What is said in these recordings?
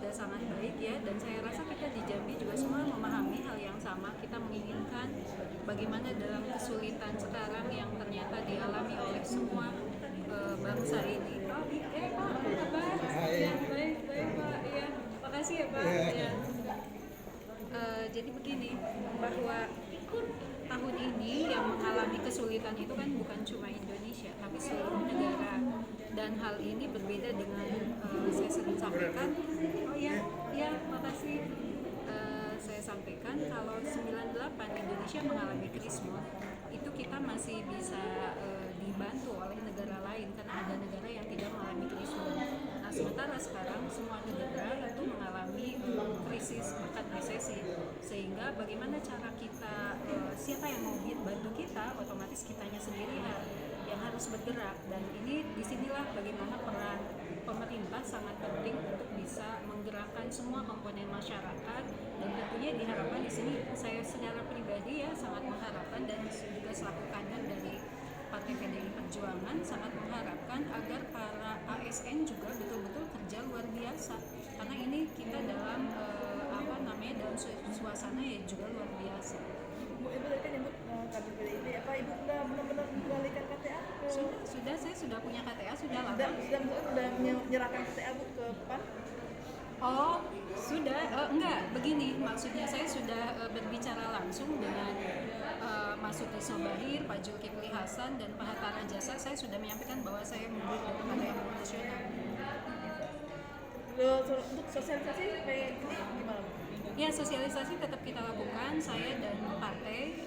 sudah sangat baik ya, dan saya rasa kita di Jambi juga semua memahami hal yang sama. Kita menginginkan bagaimana dalam kesulitan sekarang yang ternyata dialami oleh semua bangsa ini. Oh, Pak, apa kabar? Ya, baik, baik Pak. Ya, makasih ya Pak. Ya. Jadi begini, bahwa tahun ini yang mengalami kesulitan itu kan bukan cuma Indonesia, tapi seluruh negara. Dan hal ini berbeda dengan saya sering sampaikan. Oh ya, ya, makasih. Saya sampaikan kalau 98 Indonesia mengalami krismon, itu kita masih bisa dibantu oleh negara lain karena ada negara yang tidak mengalami krismon. Nah, sementara sekarang semua negara itu mengalami krisis bahkan resesi, sehingga bagaimana cara kita, siapa yang mau bantu kita, otomatis kitanya sendiri yang harus bergerak. Dan ini disinilah bagaimana peran pemerintah sangat penting untuk bisa menggerakkan semua komponen masyarakat, dan tentunya diharapkan di sini saya secara pribadi ya sangat mengharapkan, dan juga selaku kader dari Partai PDI Perjuangan sangat mengharapkan agar para ASN juga betul-betul kerja luar biasa, karena ini kita dalam dalam suasana ya juga luar biasa. Ibu tadi kan nyebut kader PDIP, apa Ibu udah benar-benar mengalihkan KTA? Sudah, saya sudah punya KTA, sudah lama. Sudah menyerahkan KTA Bu ke PAN? Oh, sudah. Enggak, begini maksudnya, saya sudah berbicara langsung dengan Masudi Sobahir, Pak Zulkifli Hasan, dan Pak Hatta Rajasa. Saya sudah menyampaikan bahwa saya mundur dari Partai Amanat Nasional. Untuk sosialisasi kayak gini gimana Bu? Ya, sosialisasi tetap kita lakukan. Saya dan partai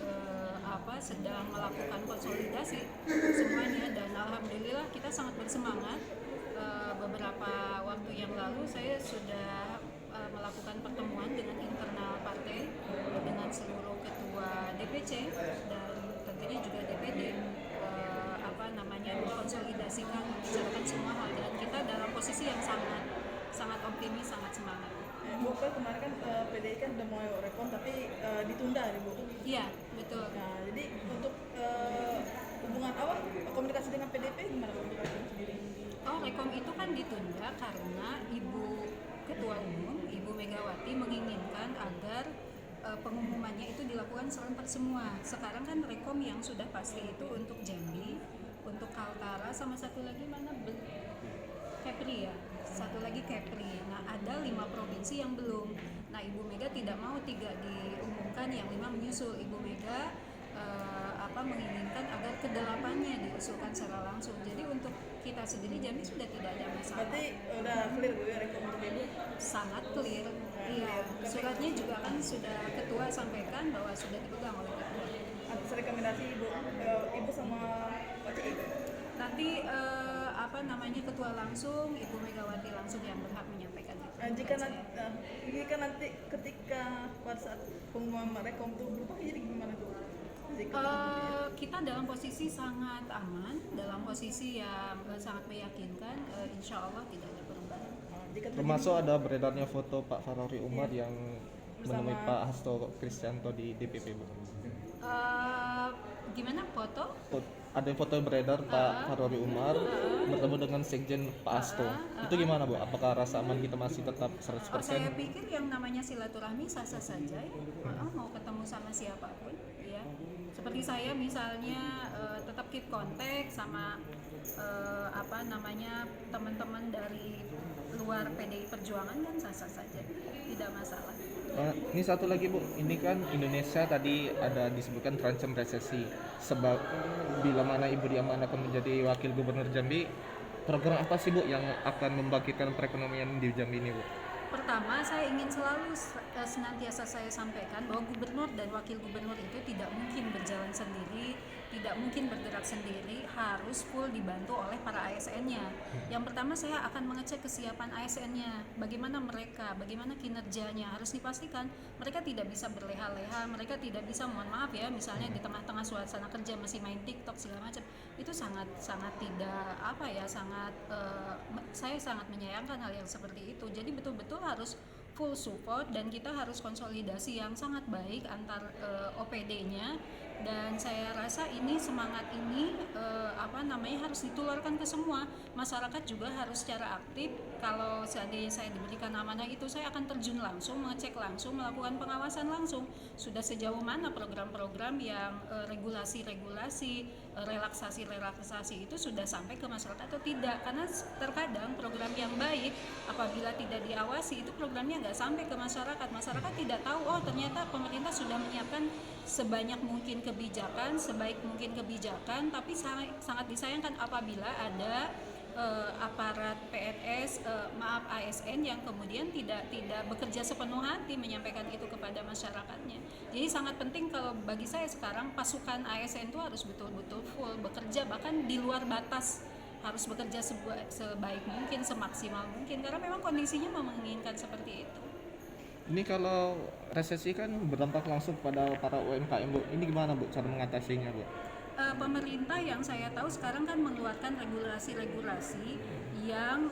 sedang melakukan konsolidasi semuanya, dan alhamdulillah kita sangat bersemangat. Beberapa waktu yang lalu saya sudah melakukan pertemuan dengan internal partai dengan seluruh ketua DPC dan tentunya juga DPD, mengkonsolidasikan, membicarakan semua hal, dan kita dalam posisi yang sangat optimis, sangat semangat. Bu, kemarin kan PDI kan udah mau rekon tapi ditunda nih Bu. Iya, betul. Nah, jadi untuk hubungan awal komunikasi dengan PDIP gimana untuk rekon sendiri? Oh, rekom itu kan ditunda karena Ibu Ketua Umum, Ibu Megawati menginginkan agar pengumumannya itu dilakukan serentak semua. Sekarang kan rekom yang sudah pasti itu untuk Jambi, untuk Kaltara, sama satu lagi mana? Kepri ya, satu lagi Kepri. Nah, ada 5 provinsi yang belum. Nah, Ibu Mega tidak mau 3 diumumkan, yang 5 menyusul. Ibu Mega menginginkan agar ke-8-nya diusulkan secara langsung. Jadi untuk kita sendiri Jambi sudah tidak ada masalah. Berarti udah clear Bu ya rekom untuk Ibu? Sangat clear. Iya, suratnya juga kan sudah ketua sampaikan bahwa sudah dipegang oleh ketua. Atas rekomendasi Ibu sama Pak Cik? Nanti ketua langsung, Ibu Megawati langsung yang berhak menyampaikan itu. Jika nanti ketika pada saat pengumuman rekom itu berubah, jadi gimana tuh? Kita dalam posisi sangat aman, dalam posisi yang sangat meyakinkan, insya Allah tidak ada perubahan. Termasuk ada beredarnya foto Pak Farori Umar yang menemui Pak Hasto Kristianto di DPP Bu. Gimana foto? Ada foto yang beredar Pak Farori Umar bertemu dengan Sekjen Pak Hasto. Itu gimana Bu? Apakah rasa aman kita masih tetap 100%? Saya pikir yang namanya silaturahmi sah-sah saja ya. Mau ketemu sama siapapun ya. Seperti saya misalnya tetap keep kontak sama teman-teman dari luar PDI Perjuangan, kan sah-sah saja, tidak masalah. Ini satu lagi Bu, ini kan Indonesia tadi ada disebutkan terancam resesi. Sebab bila mana Ibu diamanahkan menjadi Wakil Gubernur Jambi, program apa sih Bu yang akan membangkitkan perekonomian di Jambi ini Bu? Pertama, saya ingin selalu senantiasa saya sampaikan bahwa gubernur dan wakil gubernur itu tidak mungkin berjalan sendiri, tidak mungkin bergerak sendiri, harus full dibantu oleh para ASN-nya. Yang pertama, saya akan mengecek kesiapan ASN-nya, bagaimana kinerjanya, harus dipastikan mereka tidak bisa berleha-leha, mereka tidak bisa, mohon maaf ya, misalnya di tengah-tengah suasana kerja masih main TikTok segala macam, itu sangat tidak saya sangat menyayangkan hal yang seperti itu. Jadi betul-betul harus full support, dan kita harus konsolidasi yang sangat baik antar OPD-nya dan saya rasa ini semangat ini harus ditularkan ke semua masyarakat juga harus secara aktif. Kalau seandainya saya diberikan amanah itu, saya akan terjun langsung, mengecek langsung, melakukan pengawasan langsung sudah sejauh mana program-program yang regulasi-regulasi, relaksasi-relaksasi itu sudah sampai ke masyarakat atau tidak, karena terkadang program yang baik apabila tidak diawasi itu programnya nggak sampai ke masyarakat tidak tahu oh ternyata pemerintah sudah menyiapkan sebanyak mungkin kebijakan, sebaik mungkin kebijakan, tapi sangat disayangkan apabila ada aparat PNS, ASN yang kemudian tidak bekerja sepenuh hati menyampaikan itu kepada masyarakatnya. Jadi sangat penting kalau bagi saya sekarang pasukan ASN itu harus betul-betul full bekerja, bahkan di luar batas harus bekerja sebaik mungkin, semaksimal mungkin, karena memang kondisinya memungkinkan seperti itu. Ini kalau resesi kan berdampak langsung pada para UMKM Bu. Ini gimana Bu cara mengatasinya Bu? Pemerintah yang saya tahu sekarang kan mengeluarkan regulasi-regulasi yang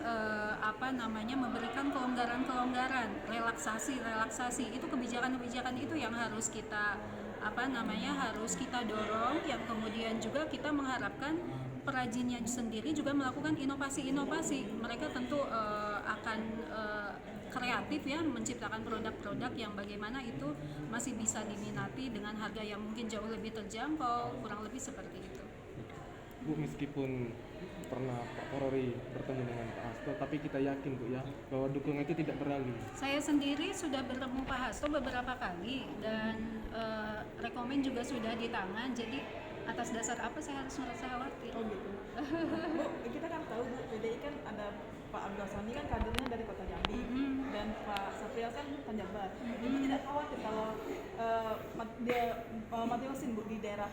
memberikan kelonggaran-kelonggaran, relaksasi itu kebijakan-kebijakan itu yang harus kita harus kita dorong, yang kemudian juga kita mengharapkan perajinnya sendiri juga melakukan inovasi-inovasi. Mereka tentu akan kreatif ya, menciptakan produk-produk yang bagaimana itu masih bisa diminati dengan harga yang mungkin jauh lebih terjangkau, kurang lebih seperti itu. Bu, meskipun pernah Pak Polri bertemu dengan Pak Hasto, tapi kita yakin Bu ya bahwa dukungan itu tidak beralih. Saya sendiri sudah bertemu Pak Hasto beberapa kali dan rekomen juga sudah di tangan, jadi atas dasar apa saya harus merasa khawatir? Oh gitu. Bu, kita kan tahu Bu, PDI kan ada Pak Abdul Sani kan kadernya dari Kota Jambi dan Pak Sapriel kan Tanjabar. Ibu tidak khawatir kalau mati mesin Bu di daerah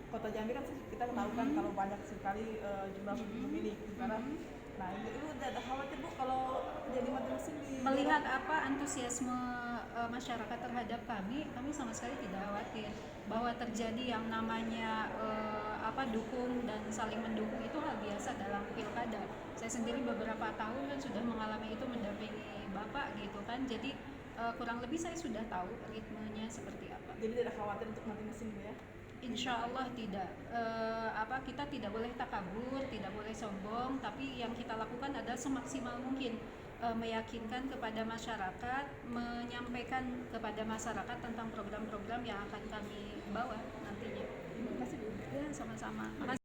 Kota Jambi kan kita tahu kan kalau banyak sekali jumlah pemilih sekarang. Nah, Ibu tidak ada khawatir Bu kalau jadi mati mesin di melihat antusiasme masyarakat terhadap kami sama sekali tidak khawatir bahwa terjadi yang namanya dukung dan saling mendukung itu hal biasa dalam pilkada. Saya sendiri beberapa tahun kan sudah mengalami itu mendampingi Bapak gitu kan. Jadi kurang lebih saya sudah tahu ritmenya seperti apa. Jadi tidak khawatir untuk mati mesin Bu ya? Insya Allah tidak. Kita tidak boleh takabur, tidak boleh sombong, tapi yang kita lakukan adalah semaksimal mungkin meyakinkan kepada masyarakat, menyampaikan kepada masyarakat tentang program-program yang akan kami bawa nantinya. Terima kasih Bu. Ya, sama-sama.